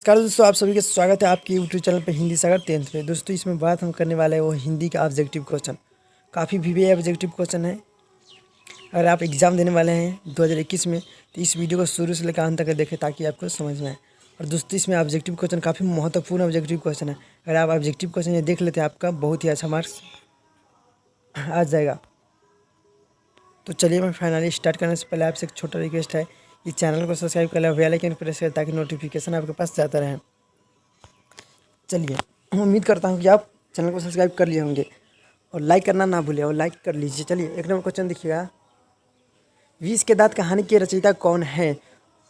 नमस्कार दोस्तों, आप सभी का स्वागत है आपके यूट्यूब चैनल पे हिंदी सागर 10th में। दोस्तों इसमें बात हम करने वाले हैं वो हिंदी का ऑब्जेक्टिव क्वेश्चन। काफ़ी वीवी ऑब्जेक्टिव क्वेश्चन है। अगर आप एग्ज़ाम देने वाले हैं 2021 में तो इस वीडियो को शुरू से लेकर अंत तक देखें ताकि आपको समझ में आए। और दोस्तों इसमें ऑब्जेक्टिव क्वेश्चन काफ़ी महत्वपूर्ण ऑब्जेक्टिव क्वेश्चन है। अगर आप ऑब्जेक्टिव क्वेश्चन ये देख लेते हैं आपका बहुत ही अच्छा मार्क्स आ जाएगा। तो चलिए मैं फाइनली स्टार्ट करने से पहले आपसे एक छोटा रिक्वेस्ट है, इस चैनल को सब्सक्राइब कर लें, बेल आइकन प्रेस करें ताकि नोटिफिकेशन आपके पास जाता रहे। चलिए, उम्मीद करता हूँ कि आप चैनल को सब्सक्राइब कर लिए होंगे और लाइक करना ना भूलें और लाइक कर लीजिए। चलिए, एक नंबर क्वेश्चन देखिएगा, विष के दांत कहानी के रचयिता कौन है?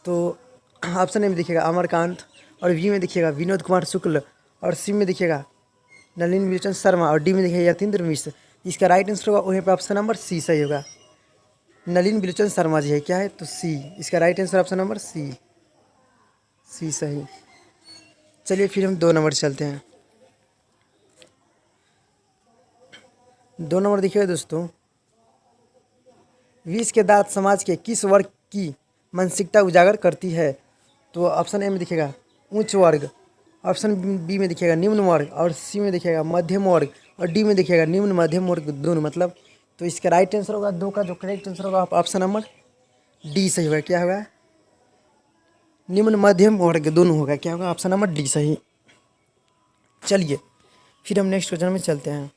तो ऑप्शन ए में देखिएगा अमरकांत, और बी में देखिएगा विनोद कुमार शुक्ल, और सी में देखिएगा नलिनी विलोचन शर्मा, और डी में देखिएगा यतीन्द्र मिश्र। इसका राइट आंसर होगा वहीं पर ऑप्शन नंबर सी सही होगा। नलिनी विलोचन शर्मा जी है, क्या है तो सी। इसका right answer option number C सही। चलिए फिर हम 2 नंबर चलते हैं। 2 नंबर देखिएगा दोस्तों, विष के दांत समाज के किस वर्ग की मानसिकता उजागर करती है? तो ऑप्शन ए में दिखेगा उच्च वर्ग, ऑप्शन बी में दिखेगा निम्न वर्ग, और सी में दिखेगा मध्यम वर्ग, और डी में दिखेगा निम्न मध्यम वर्ग दोनों मतलब। तो इसका राइट आंसर होगा 2 का जो करेक्ट आंसर होगा ऑप्शन नंबर डी सही होगा। क्या होगा? निम्न मध्यम वर्ग दोनों होगा। क्या होगा? ऑप्शन नंबर डी सही। चलिए फिर हम नेक्स्ट क्वेश्चन में चलते हैं।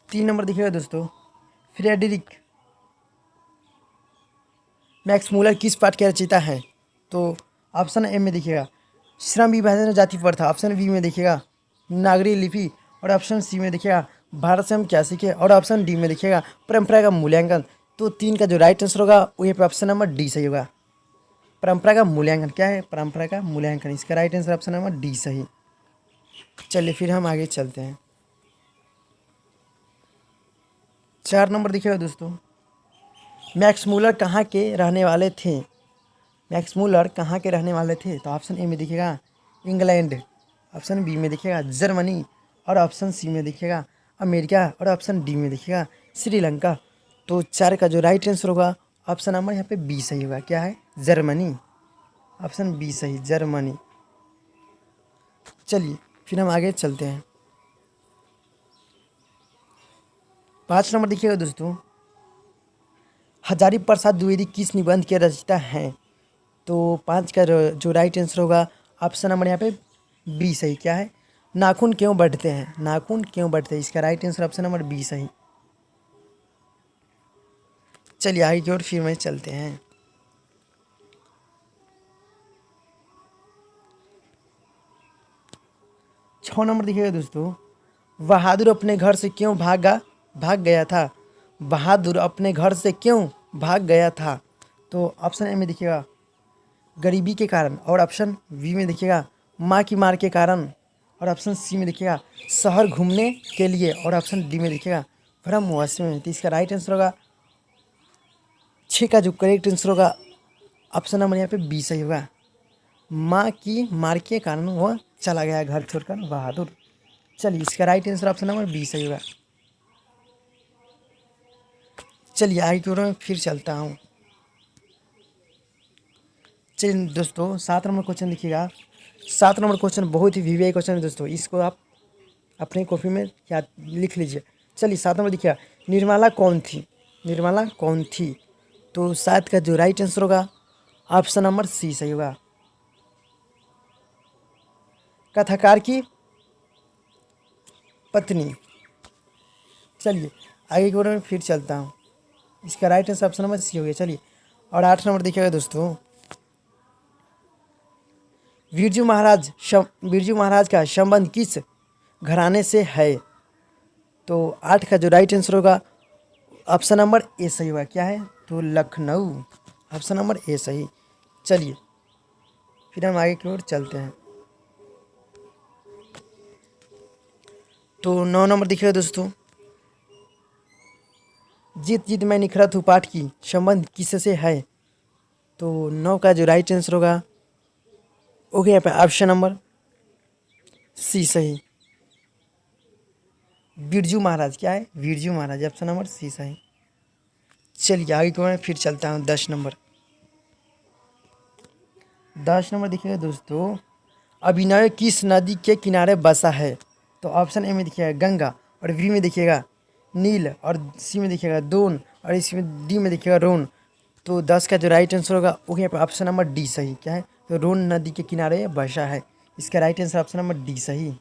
3 नंबर दिखेगा दोस्तों, फ्रेडरिक मैक्स मूलर किस पाठ के रचयिता है? तो ऑप्शन ए में देखिएगा श्रम विभाजन और जाति प्रथा, ऑप्शन बी में देखिएगा नागरी लिपि, और ऑप्शन सी में देखिएगा भारत से हम क्या सीखे, और ऑप्शन डी में देखिएगा परंपरा का मूल्यांकन। तो 3 का जो राइट आंसर होगा वहीं पर ऑप्शन नंबर डी सही होगा। परंपरा का मूल्यांकन क्या है? परंपरा का मूल्यांकन। इसका right answer option number D सही। चलिए फिर हम आगे चलते हैं। 4 नंबर देखिएगा दोस्तों, मैक्स मूलर कहाँ के रहने वाले थे? मैक्स मूलर कहाँ के रहने वाले थे? तो ऑप्शन ए में दिखेगा इंग्लैंड, ऑप्शन बी में दिखेगा जर्मनी, और ऑप्शन सी में दिखेगा अमेरिका, और ऑप्शन डी में दिखेगा श्रीलंका। तो 4 का जो राइट आंसर होगा ऑप्शन नंबर यहाँ पे बी सही होगा। क्या है? जर्मनी। ऑप्शन बी सही, जर्मनी। चलिए फिर हम आगे चलते हैं। 5 नंबर देखिएगा दोस्तों, हजारी प्रसाद द्विवेदी किस निबंध के रचयिता हैं? तो 5 का जो राइट आंसर होगा ऑप्शन नंबर यहाँ पे बी सही। क्या है? नाखून क्यों बढ़ते हैं? नाखून क्यों बढ़ते हैं? इसका right answer option number B सही। चलिए आगे की ओर फिर में चलते हैं। 6 नंबर देखिएगा दोस्तों, बहादुर अपने घर से क्यों भाग गया था? बहादुर अपने घर से क्यों भाग गया था? तो ऑप्शन ए में देखिएगा गरीबी के कारण, और ऑप्शन बी में देखिएगा माँ की मार के कारण, और ऑप्शन सी में देखिएगा शहर घूमने के लिए, और ऑप्शन डी में देखिएगा ब्रह्मवश में। तो इसका राइट आंसर होगा 6 का जो करेक्ट आंसर होगा ऑप्शन नंबर यहाँ पे बी सही होगा। माँ की मार के कारण वह चला गया घर छोड़कर बहादुर। चलिए इसका right answer option number B सही होगा। चलिए आगे की ओर मैं फिर चलता हूँ। चलिए दोस्तों 7 नंबर क्वेश्चन देखिएगा। 7 नंबर क्वेश्चन बहुत ही वीवीआई क्वेश्चन है दोस्तों, इसको आप अपने कॉपी में याद लिख लीजिए। चलिए 7 नंबर देखिएगा, निर्मला कौन थी? निर्मला कौन थी? तो 7 का जो राइट आंसर होगा ऑप्शन नंबर सी सही होगा। कथाकार की पत्नी। चलिए आगे की ओर मैं फिर चलता हूँ। इसका right answer option number C हो गया। चलिए और 8 नंबर देखिएगा दोस्तों, बिरजू महाराज का संबंध किस घराने से है? तो 8 का जो राइट आंसर होगा ऑप्शन नंबर ए सही होगा। क्या है? तो लखनऊ। ऑप्शन नंबर ए सही। चलिए फिर हम आगे की ओर चलते हैं। तो 9 नंबर देखिएगा दोस्तों, जीत जीत मैं निखरत हूँ पाठ की संबंध किससे है? तो 9 का जो राइट आंसर होगा हो गया यहाँ पे ऑप्शन नंबर सी सही, बिरजू महाराज। क्या है? Birju Maharaj. Option number C सही। चलिए आगे की ओर मैं फिर चलता हूँ। 10 नंबर 10 नंबर देखिएगा दोस्तों, अभिनय किस नदी के किनारे बसा है? तो ऑप्शन ए में देखिएगा गंगा, और बी में देखिएगा नील, और सी में देखिएगा दोन, और इसमें डी में देखिएगा रोन। तो 10 का जो राइट आंसर होगा वो यहाँ पे ऑप्शन नंबर डी सही। क्या है? तो रोन नदी के किनारे बसा है। इसका right answer option number D सही।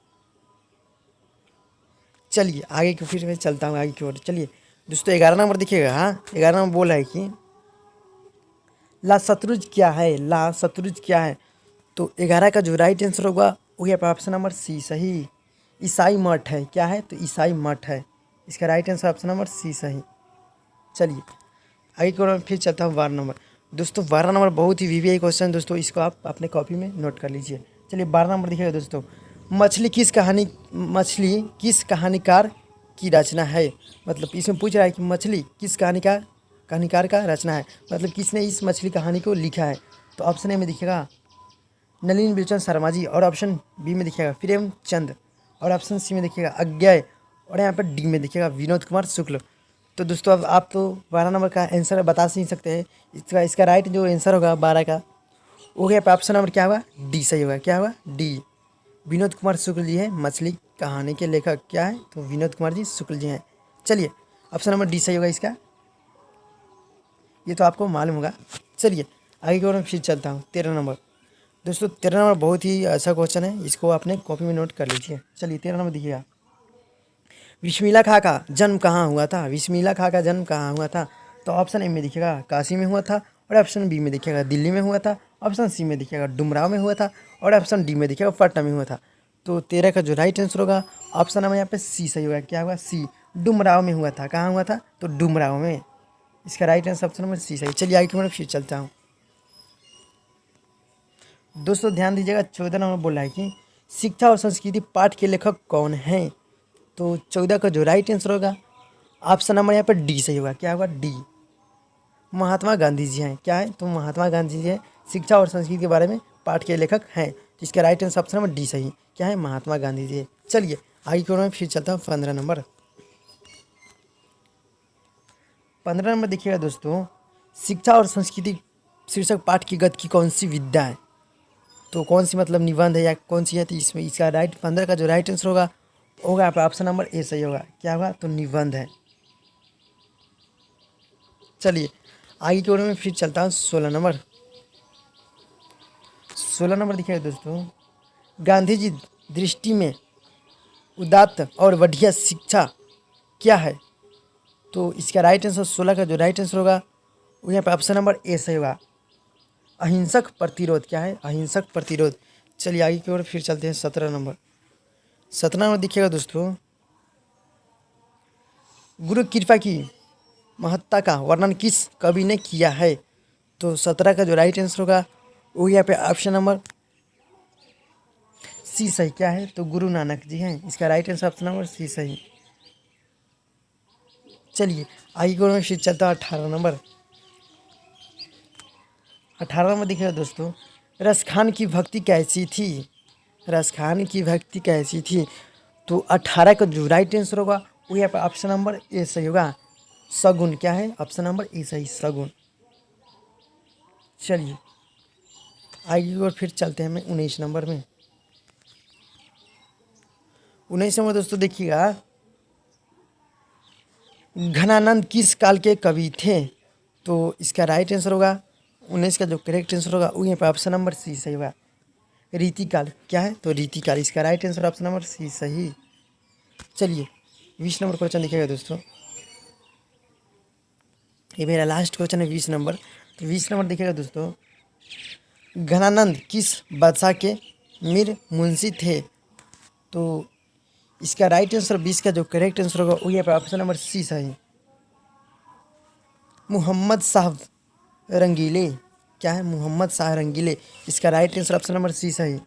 चलिए आगे की फिर मैं चलता हूँ आगे की ओर। चलिए दोस्तों 11 नंबर देखिएगा। हाँ 11 नंबर बोला है कि ला शत्रुज क्या है? ला शत्रुज क्या है? तो 11 का जो राइट आंसर होगा वो यहाँ पे ऑप्शन नंबर सी सही। ईसाई मठ है। क्या है? तो ईसाई मठ है। इसका right answer option number C सही। चलिए आगे की ओर फिर चलता हूँ 12 नंबर। दोस्तों 12 नंबर बहुत ही वीवीआई क्वेश्चन दोस्तों, इसको आप अपने कॉपी में नोट कर लीजिए। चलिए 12 नंबर देखिएगा दोस्तों, मछली किस कहानीकार की रचना है? मतलब इसमें पूछ रहा है कि मछली किस कहानीकार का रचना है, मतलब किसने इस मछली कहानी को लिखा है? तो ऑप्शन ए में दिखेगा नलिनी बिलोचन शर्मा जी, और ऑप्शन बी में दिखेगा प्रेमचंद, और ऑप्शन सी में दिखेगा अज्ञेय, और यहाँ पर डी में दिखेगा विनोद कुमार शुक्ल। तो दोस्तों अब आप तो 12 नंबर का आंसर बता नहीं सकते हैं। इसका राइट जो आंसर होगा 12 का वो गया ऑप्शन नंबर क्या होगा? डी सही होगा। क्या होगा? डी। विनोद कुमार शुक्ल जी हैं मछली कहानी के लेखक। क्या है? तो विनोद कुमार जी शुक्ल जी हैं। चलिए ऑप्शन नंबर डी सही होगा इसका, ये तो आपको मालूम होगा। चलिए आगे की ओर फिर चलता हूँ 13 नंबर। दोस्तों 13 नंबर बहुत ही अच्छा क्वेश्चन है, इसको अपने कॉपी में नोट कर लीजिए। चलिए 13 नंबर देखिएगा, बिस्मिल्लाह खां का जन्म कहाँ हुआ था? बिस्मिल्लाह खां का जन्म कहाँ हुआ था? तो ऑप्शन ए में दिखेगा काशी में हुआ था, और ऑप्शन बी में दिखेगा दिल्ली में हुआ था, ऑप्शन सी में दिखेगा डुमराव में हुआ था, और ऑप्शन डी में दिखेगा पटना में हुआ था। तो 13 का जो राइट आंसर होगा ऑप्शन नंबर यहाँ पे सी सही होगा। क्या होगा? सी। डुमराव में हुआ था। कहाँ हुआ था? तो डुमराव में। इसका right answer option number C सही। चलिए आगे की तरफ फिर चलता हूँ। दोस्तों ध्यान दीजिएगा 14 नंबर बोला है कि शिक्षा और संस्कृति पाठ के लेखक कौन हैं? तो 14 का जो राइट आंसर होगा ऑप्शन नंबर यहाँ पर डी सही होगा। क्या होगा? डी। महात्मा गांधी जी हैं। क्या है? तो महात्मा गांधी जी हैं शिक्षा और संस्कृति के बारे में पाठ के लेखक हैं, जिसका right answer option number D सही। क्या है? महात्मा गांधी जी है। चलिए आगे की ओर में फिर चलता हूँ 15 नंबर। 15 नंबर देखिएगा दोस्तों, शिक्षा और संस्कृति शीर्षक पाठ की गति की कौन सी विद्या है? तो कौन सी मतलब निबंध है या कौन सी है? तो इसमें इसका राइट 15 का जो राइट आंसर होगा आपका ऑप्शन नंबर ए सही होगा। क्या होगा? तो निबंध है। चलिए आगे की ओर में फिर चलता हूँ 16 नंबर। 16 नंबर देखिए दोस्तों, गांधी जी दृष्टि में उदात्त और बढ़िया शिक्षा क्या है? तो इसका राइट आंसर 16 का जो राइट आंसर होगा वो यहाँ पे ऑप्शन नंबर ए सही होगा। अहिंसक प्रतिरोध। क्या है? अहिंसक प्रतिरोध। चलिए आगे की ओर फिर चलते हैं 17 नंबर। 17 नंबर देखिएगा दोस्तों, गुरु कृपा की महत्ता का वर्णन किस कवि ने किया है? तो 17 का जो राइट आंसर होगा वो यहाँ पे ऑप्शन नंबर सी सही। क्या है? तो गुरु नानक जी हैं। इसका right answer option number C सही। चलिए आगे की ओर में फिर चलता है 18 नंबर। 18 नंबर देखिएगा दोस्तों, रसखान की भक्ति कैसी थी? रसखान की भक्ति कैसी थी? तो 18 का जो राइट आंसर होगा वो यहाँ पर ऑप्शन नंबर ए सही होगा। सगुन। क्या है? ऑप्शन नंबर ए सही, सगुन। चलिए आगे की ओर फिर चलते हैं 19 नंबर में। 19 नंबर दोस्तों देखिएगा, घनानंद किस काल के कवि थे? तो इसका राइट आंसर होगा 19 का जो करेक्ट आंसर होगा वो यहाँ पर ऑप्शन नंबर सी सही होगा। रीतिकाल। क्या है? तो रीतिकाल। इसका right answer option number C सही। चलिए 20 नंबर क्वेश्चन देखिएगा दोस्तों, ये मेरा लास्ट क्वेश्चन है 20 नंबर। तो 20 नंबर देखिएगा दोस्तों, घनानंद किस बादशाह के मीर मुंशी थे? तो इसका राइट आंसर 20 का जो करेक्ट आंसर होगा वो यहाँ पर ऑप्शन नंबर सी सही, मोहम्मद शाह रंगीले। क्या है? मोहम्मद शाह रंगीले। इसका right answer option number C सही।